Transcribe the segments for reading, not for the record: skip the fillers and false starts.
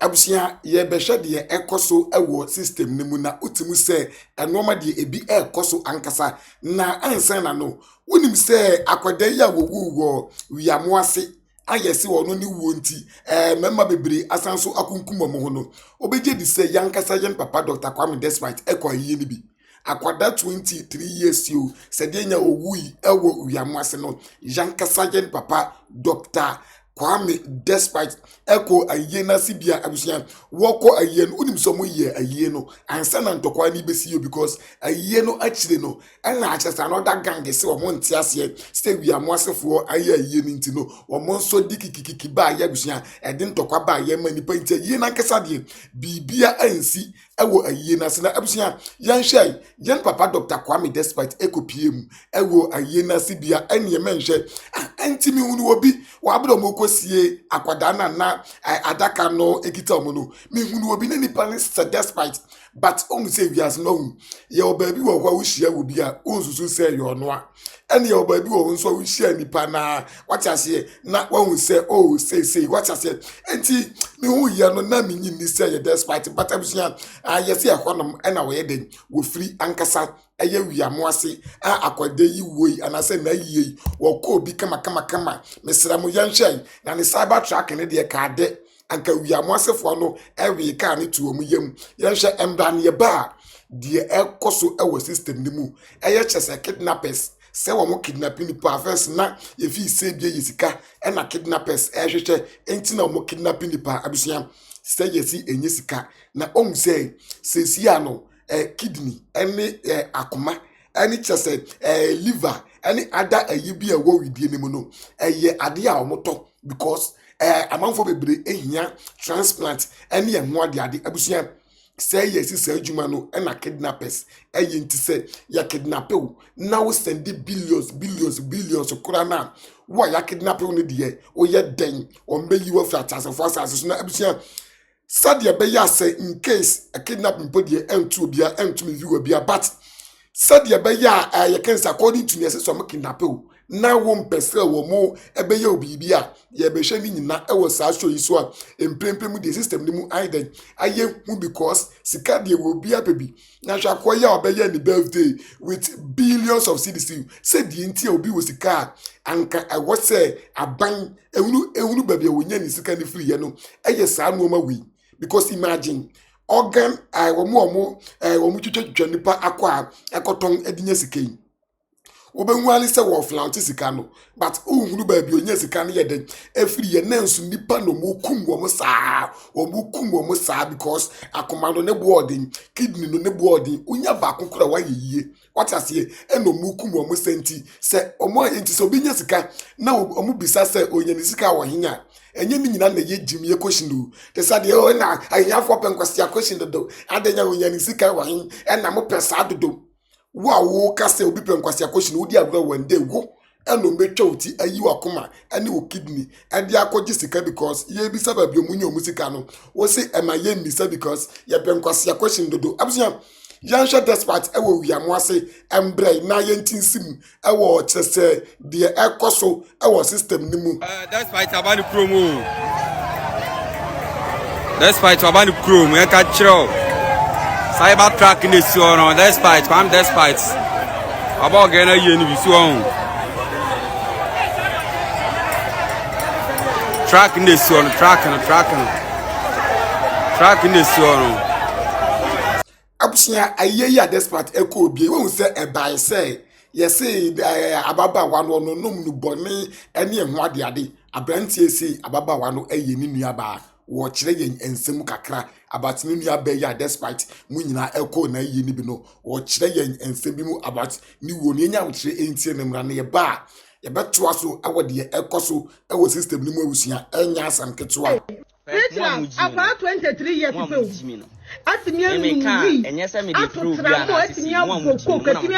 abusia ye behwe de ekoso ewo system ne mu na utimu se enoma de ebi ekoso ankasa na ansan na no wonim se akwada ya wowu wiamo ase ayese wono ni wonti memma bebre asanso akunkum mo ho no obeje di se yankasa yen papa Dr. Kwame Despite ekwa yiye ni bi akwada 23 years you se de nya owui ewo wiamo ase no yankasa yen papa Dr. Kwame Despite eko ayena sibia abusian woko ayen unim so mo ye ayeno ansa na ntokwa ni besi yo because ayeno achire no na achesa no da gang se o mo ntiase ste wia mo asefo aye ayeni nti no o mo so dikikiki ba ya abusian ede ntokwa ba ye mani pante ye na nkasa de bibia ansi ewo ayena se na abusian yan hwai yen papa Dr. Kwame Despite eko piem ewo ayena sibia ene menhwe antimi hunu obi wa abro mo sie akwada na adaka no ekita omono me hunu obi na nipa ne Despite but on say we as no ye obabi wo kwa wuhia wo bia onsusu say ye ono a ene ye obabi wo nso wuhia nipa na watiase na won say oh say watiase enti me hu ye no na menyi ni say ye Despite but abusia ayese ahonom ena wo ye den wo free ankasa eye wiamo ase akwade yi woi anase na yiyi wo ko bi kama mesra mo yanhwai na ne cyber track ne de ka de anka wiamo asefo no ewe ka ne tuo mu yam yanhwe emdan ye ba de ekoso ewo system ne mu eye chese kidnappers se wo mo kidnapping people first na ye fi se bia yesika na kidnappers ehwehwe enti na mo kidnapping people abusia se yesi enye sika na on say sesi ano kidney any akoma any chese liver any other ayibi a wo widie ne mu no eye ade a omoto because amanfo bebre ehia transplant any enho ade abusia say yes say adwuma no na kidnappers eye nti say ya kidnapper na wo send billions kura na wo ya kidnapper no de o ye den o mbeyi wo fra tasafo asase na abusia sadia be ya say in case a kidnapping body entu bia entu me view bia but sadia be ya ye can according to me say some kidnapper na wo mpese wo mo ebe ye obi bia ye be hwe ni nyina e wo sa show yi so a emprempem mu the system ni mu aiden aye hu because sika de wo bia bebi na hwa ko ya obeye ni birthday with billions of cedis say the ntia obi wo sika anka I was say aban ehunu babia wo nya ni sika ni free ye no eye sa no ma wi because imagine organ wo mo twetwa nipa akwa ekoton edinye sikai obenwali se wo flaunt sika no but uhunu ba bi onya sika no yeden efiri ye nansu nipa no mo kum wo mo saa because akomando ne boarding kidney no ne boarding unya ba kokora wa yeye watiase eno mo kum wo mo senti se omo enti so bi nya sika na omo bisa se onya ni sika wo henya enye mi nyina na ye jimi ye question do te sade o na ahiyafo penkwasi question do adenya onya ni sika wo hen na mo pesa dodo wo kase obi penkwasi akohyin wodi agro one day go eno metwa oti ayi wakoma ene wo kidney ade akoji sika because ye bi sababi omunye omusika no wo se ema ye mbisa because ye penkwasi akohyin dodo abusia yansha Despite ewo wiamo ase embre na ye ntinsim ewo chese de ekoso ewo system ni mu Despite abani promo Despite abani promo e ka chiro cyber track in the suon Despite Kwame Despite about gena ye ni bisu on track in the suon track in the suon abusia ayeya Despite eko obi won se ebai se yesi ababa wano no nom nu boni ene ehwo ade abrantie si ababa wano eye ni nuaba wo kire yen ensem kakra about ni nuaba ya Despite mu nyina eko na eye ni bi no wo kire yen ensem bi mu about ni wo ni nya wo kire entie ne mra ne ye ba ye beto aso awode ekoso ewo system ni mu awusia enya asam ketwa After 23 years ago, Atimian Enya me dey prove ya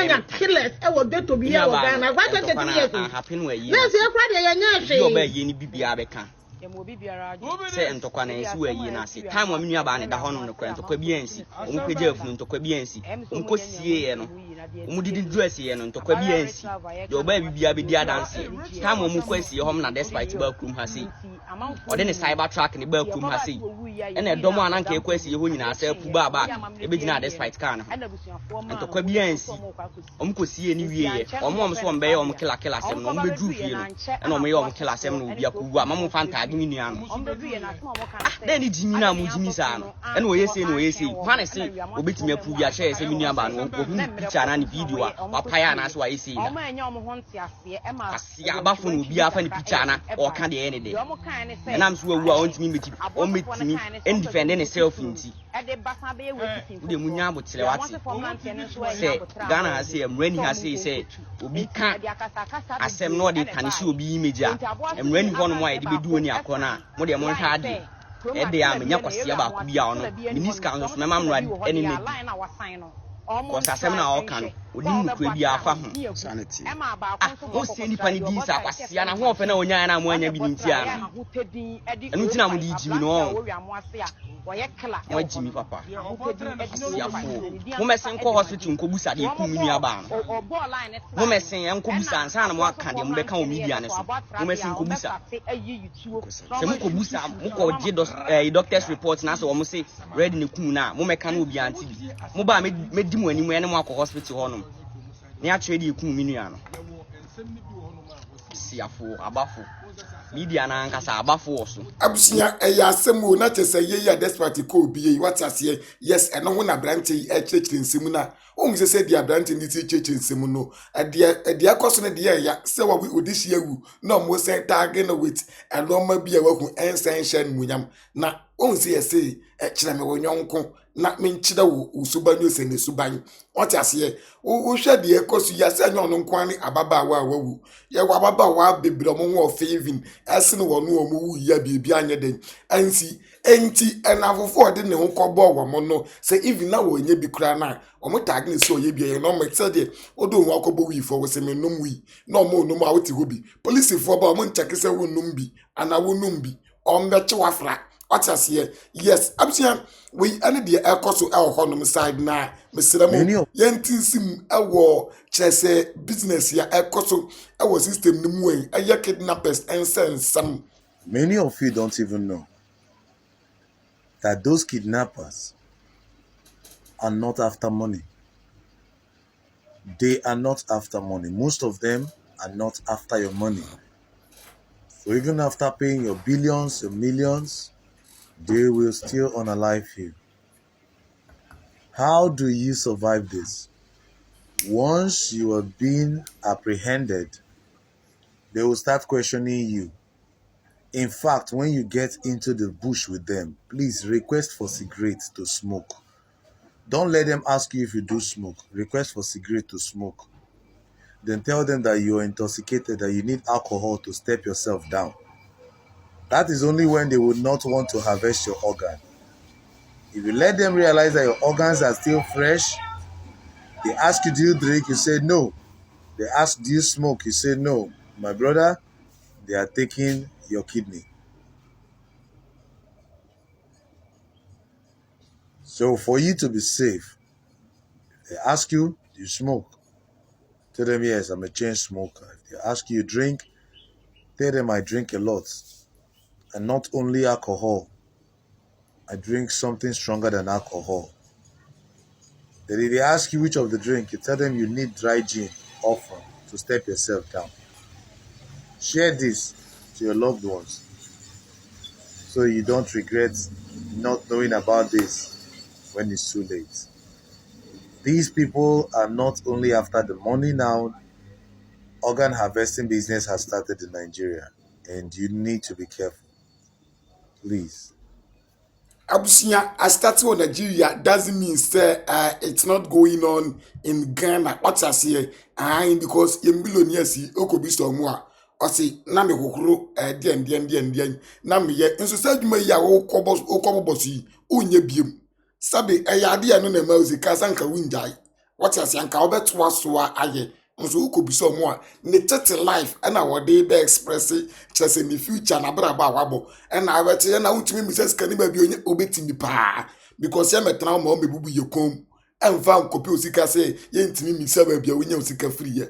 na killers e wo de to be here Ghana. Why 23 years? happen where you. Yes, you cry dey nya hwe. You obey ye ni bibia beka. Say and Tokwana is where you know, say, time when you are banning the honor on the Quanto Quabiansi, Umpeja from Toquabiansi, Umcosi, and didn't dress here and Toquabiansi. Your baby be a bit dancing. Time when Muquesi, home, not despite Belcrum has or then a cyber truck in the Belcrum has and a Doman and Quesi, who in ourselves, Baba, a bit not despite Kana. And Toquabiansi, Umcosi, any year, or Mom's one bay on Killa and on the Drew and on my own Killa will be a Mamma Fanta Ginian. Then it's Jimina Mujimisan, and we say, honestly, we beat me a Puya chair, say, Miniaban, or picture and video, or Payanas, why you see. Abafun will be a funny picture or candy any day. And I'm sure we want me or meet me and defend any self in tea. The Munyam say, Ghana has said, when he has said, we can't. I said, no, they can issue be immediate. And when one way they be doing your corner, more than one hard. They are Minyakosia about beyond Miniscans, my mamma, any because I said, now can we didn't be our family sanity. Most any funny deeds are Siana, who often know Yana when you've been Tiana. And we didn't need you know. Why Jimmy Papa? Women send co hospital in Kobusa, the Kumia Ban. Women say Uncle Busa and San Mark can become medianess. Women sing Kobusa. Kobusa, Muko Jedos, doctor's reports, and also almost say, read in the Kuna, Women can be anti. Mobile made when you went to hospital on them. Near trade you come miniano. See a fool, a baffle. Media and Cassa baffle. Abusia, a yasemu, not as a year despite could be what I say, yes, and no one a branch a church in Simuna. Only said the branch in the church in Simuno. A dear cousin, dear, so what we would this year, no more say target with a normal be a work and sanction William. Now, only say, Chinamo Yonko. Not mean Chida Usubanus and the Suban. What I say, who shed the echoes, yes, and yon quani ababa woo. Ya wababa wa be blomo of faving, as no one who ya be behind den. And see, ain't and I've afforded no cobble mono, say even now when ye be crana, or more tagni so ye be a normal said, or don't walk over we for was a menum no more no more to be. Police for about one check is a numbi, and I will numbi, on the chawafra. What I say, yes, absolutely. We ended the air cost to our home side now, Mr. Ramo. Yentin a war, chess business here, air cost to our system, the way, a year kidnappers and send some. Many of you don't even know that those kidnappers are not after money. They are not after money. Most of them are not after your money. So even after paying your billions, your millions, they will still unalive you. How do you survive this? Once you are being apprehended, they will start questioning you. In fact, when you get into the bush with them, please request for cigarettes to smoke. Don't let them ask you if you do smoke. Request for cigarette to smoke. Then tell them that you are intoxicated, that you need alcohol to step yourself down. That is only when they would not want to harvest your organ. If you let them realize that your organs are still fresh, they ask you, do you drink? You say no. They ask, do you smoke? You say no. My brother, they are taking your kidney. So for you to be safe, they ask you, do you smoke? Tell them, yes, I'm a chain smoker. If they ask you, drink, tell them I drink a lot. And not only alcohol, I drink something stronger than alcohol. Then if they ask you which of the drink, you tell them you need dry gin often to step yourself down. Share this to your loved ones so you don't regret not knowing about this when it's too late. These people are not only after the money now. Organ harvesting business has started in Nigeria, and you need to be careful. Please. Abusia, I started in Nigeria doesn't mean say it's not going on in Ghana. What I say, because in billionaires, Okobisto Moa, or say, Nami Hokro, Dien, Nami, and so said you may ya Okobosi, Unye Bim. Sabi, a yadia no mouse, Kazanka Windai. What I say, Uncle Bet was so aye, nso uko bi so mo a ne tete life na wo dey be express just in the future na bra ba wabo na awete na utimi mi se skani ba bi onye obetimi pa because ya metena ma o mebubu yekom emfa nkopi osika se ye ntimi mi se ba bi onye osika free ye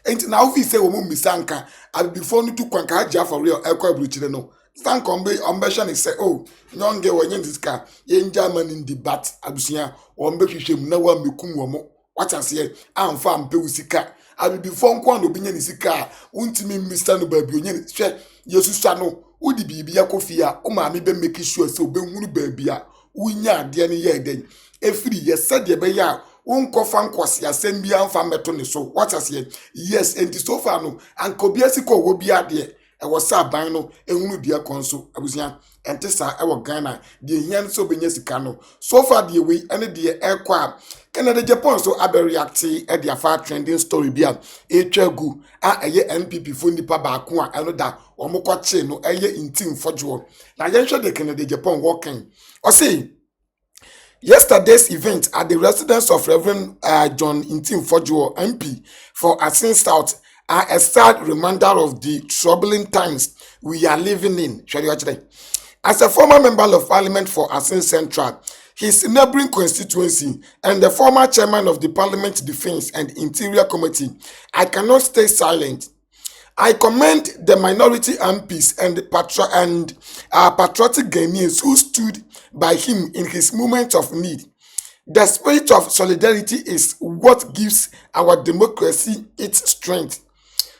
enti na ofi se wo mu misanka abi before no tu kwanka haja for real ekwa abruchire no stand ombe shani say oh nyonge wonye ndika ye njama ni debat abusia ombe hwehwem na wa mekum wo mo watase amfa ampe usika abi before nkwa no binya ni sika untimi mista no baabi onye hwe yesusa no udi bibi yakofia o ma me be make sure say obehunu baabi a unya ade ne ye den efiri ye sade be ya unkofa nkwose asem bia mfa meto ne so watase yes enti so far no ankobia sika wo bia de e wo sa ban no ehunu bia konso abusia ente sa e wo Ghana de hian so benya sika no so far de we ene de ekwa Canada Japan so abe react e de afa trending story bia etwagu eye NPP fo nipa ba ko a eno da omukwache no eye intim fojo na yenhwe de Canada Japan working o say yesterday's event at the residence of Reverend John Intim Fojo MP for Asin South are a sad reminder of the troubling times we are living in. As a former member of parliament for Asin Central, his neighboring constituency, and the former chairman of the Parliament Defense and Interior Committee, I cannot stay silent. I commend the minority MPs and patriotic Ghanaians who stood by him in his moment of need. The spirit of solidarity is what gives our democracy its strength.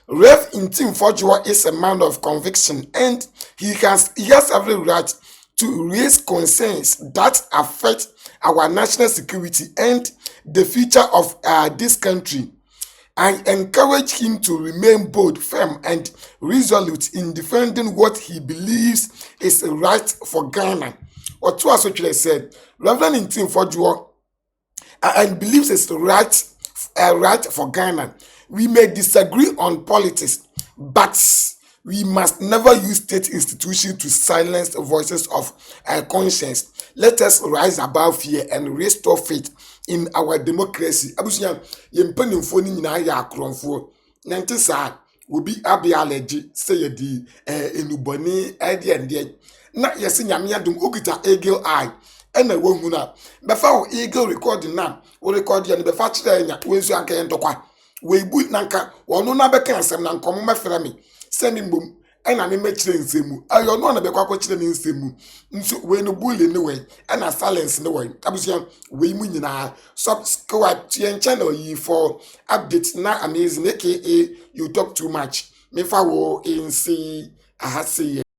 Rev Intim Fojo is a man of conviction, and he has every right to raise concerns that affect our national security and the future of this country. I encourage him to remain bold, firm, and resolute in defending what he believes is right for Ghana. Or to as said, Reverend Intim Fojo and believes it's right for Ghana. We may disagree on politics, but we must never use state institutions to silence the voices of conscience. Let us rise above fear and restore faith in our democracy. Abusia yempani mfoni nyina ya akronfo. Nante sa obi abi allergy say di enuboni ade ande. Na yesi nyame adum ogita eagle eye. Ena wohu na befa o eagle recording na o record ya ne befa kire anya wensu anka yentokwa. We bu nanka wono na beka nsem na nkomo mefra me semi mbom ena me mekire nsemu ayo no na bekwa kwakire ne nsemu nso we no bully ne we ena silence ne we abusia we mu nyina subscribe to your channel yi for updates na amazing aka you talk too much me fa wo in see ahase